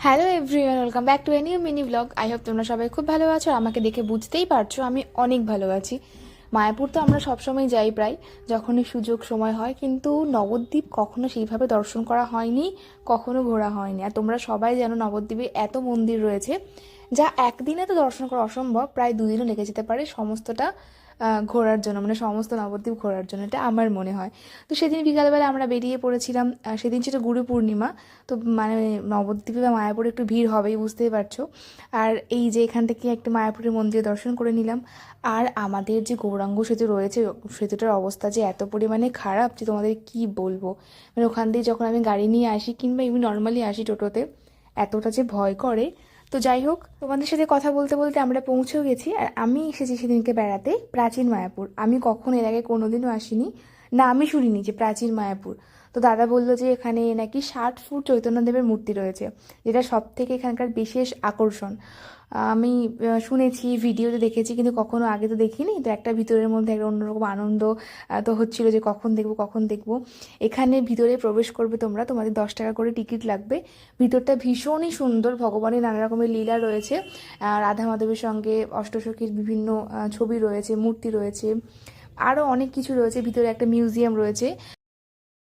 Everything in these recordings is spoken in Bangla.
Hello everyone, welcome back to a new mini blog. I hope তোমরা সবাই খুব ভালো আছো। আমাকে দেখে বুঝতেই পারছো আমি অনেক ভালো আছি। মায়াপুর তো আমরা সবসময় যাই প্রায়, যখনই সুযোগ সময় হয়, কিন্তু নবদ্বীপ কখনো সেইভাবে দর্শন করা হয়নি, কখনো ঘোরা হয়নি। আর তোমরা সবাই জানো নবদ্বীপে এত মন্দির রয়েছে যা একদিনে তো দর্শন করা অসম্ভব, প্রায় দুদিনও লেগে যেতে পারে সমস্তটা ঘোরার জন্য, মানে সমস্ত নবদ্বীপ ঘোরার জন্য, এটা আমার মনে হয়। তো সেদিন বিকালবেলা আমরা বেরিয়ে পড়েছিলাম। সেদিন ছিল গুরু পূর্ণিমা। তো মানে নবদ্বীপে বা মায়াপুরে একটু ভিড় হবেই, বুঝতেই পারছো। আর এই যে এখান থেকে একটু মায়াপুরের মন্দিরে দর্শন করে নিলাম। আর আমাদের যে গৌরাঙ্গ সেতু রয়েছে, সেতুটার অবস্থা যে এত পরিমাণে খারাপ যে তোমাদের কি বলবো। মানে ওখান দিয়ে যখন আমি গাড়ি নিয়ে আসি কিংবা এমনি নর্মালি আসি টোটোতে, এতটা যে ভয় করে। তো যাই হোক, তোমাদের সাথে কথা বলতে বলতে আমরা পৌঁছেও গেছি। আর আমি এসেছি সেদিনকে বেড়াতে প্রাচীন মায়াপুর। আমি কখনো এর আগে কোনোদিনও আসিনি, না আমি শুনিনি যে প্রাচীন মায়াপুর। তো দাদা বললো যে এখানে নাকি 60 ফুট চৈতন্যদেবের মূর্তি রয়েছে, যেটা সব থেকে এখানকার বিশেষ আকর্ষণ। আমি শুনেছি, ভিডিওতে দেখেছি, কিন্তু কখনো আগে তো দেখিনি। তো একটা ভিতরের মধ্যে একটা অন্যরকম আনন্দ তো হচ্ছিল যে কখন দেখবো কখন দেখবো। এখানে ভিতরে প্রবেশ করবে তোমরা, তোমাদের 10 টাকা করে টিকিট লাগবে। ভিতরটা ভীষণই সুন্দর, ভগবানের নানা রকমের লীলা রয়েছে। রাধা মাধবের সঙ্গে অষ্টসখীর বিভিন্ন ছবি রয়েছে, মূর্তি রয়েছে, আরও অনেক কিছু রয়েছে। ভিতরে একটা মিউজিয়াম রয়েছে।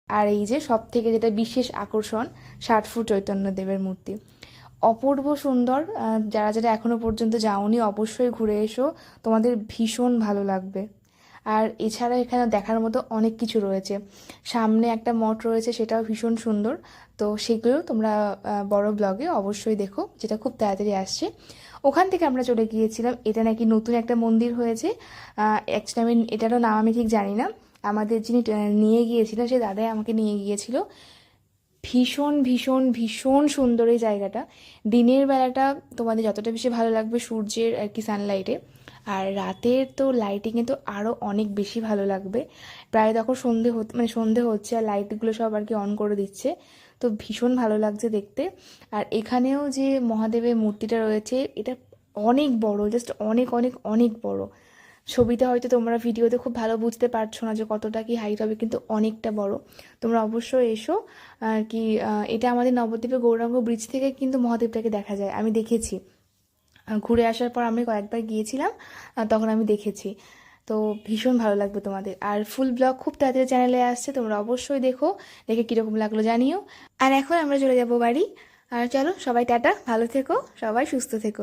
আর এই যে সব থেকে যেটা বিশেষ আকর্ষণ, 60 ফুট চৈতন্যদেবের মূর্তি, অপূর্ব সুন্দর। যারা যারা এখনো পর্যন্ত যাওনি অবশ্যই ঘুরে এসো, তোমাদের ভীষণ ভালো লাগবে। আর এছাড়া এখানে দেখার মতো অনেক কিছু রয়েছে। সামনে একটা মঠ রয়েছে, সেটাও ভীষণ সুন্দর। তো সেগুলো তোমরা বড় ব্লগে অবশ্যই দেখো, যেটা খুব তাড়াতাড়ি আসছে। ওখান থেকে আমরা চলে গিয়েছিলাম, এটা নাকি নতুন একটা মন্দির হয়েছে। অ্যাকচুয়ালি আমি এটারও নাম আমি ঠিক জানি না। আমাদের যিনি নিয়ে গিয়েছিলেন সেই দাদাই আমাকে নিয়ে গিয়েছিল। ভীষণ ভীষণ ভীষণ সুন্দর এই জায়গাটা। দিনের বেলাটা তোমাদের যতটা বেশি ভালো লাগবে সূর্যের আর কি সানলাইটে, আর রাতের তো লাইটিংয়ে তো আরও অনেক বেশি ভালো লাগবে। প্রায় তখন সন্ধে মানে সন্ধে হচ্ছে আর লাইটগুলো সব আর কি অন করে দিচ্ছে। তো ভীষণ ভালো লাগছে দেখতে। আর এখানেও যে মহাদেবের মূর্তিটা রয়েছে, এটা অনেক বড়, জাস্ট অনেক অনেক অনেক বড়। ছবিতে হয়তো তোমরা ভিডিওতে খুব ভালো বুঝতে পারছো না যে কতটা কি হাইট হবে, কিন্তু অনেকটা বড়। তোমরা অবশ্যই এসো আর কি। এটা আমাদের নবদ্বীপের গৌরাঙ্গ ব্রিজ থেকে কিন্তু মহাদেবটাকে দেখা যায়, আমি দেখেছি। ঘুরে আসার পর আমি কয়েকবার গিয়েছিলাম, তখন আমি দেখেছি। তো ভীষণ ভালো লাগবে তোমাদের। আর ফুল ব্লগ খুব তাড়াতাড়ি চ্যানেলে আসছে, তোমরা অবশ্যই দেখো, দেখে কীরকম লাগলো জানিও। আর এখন আমরা চলে যাব বাড়ি। আর চলো সবাই টাটা, ভালো থেকো, সবাই সুস্থ থেকো।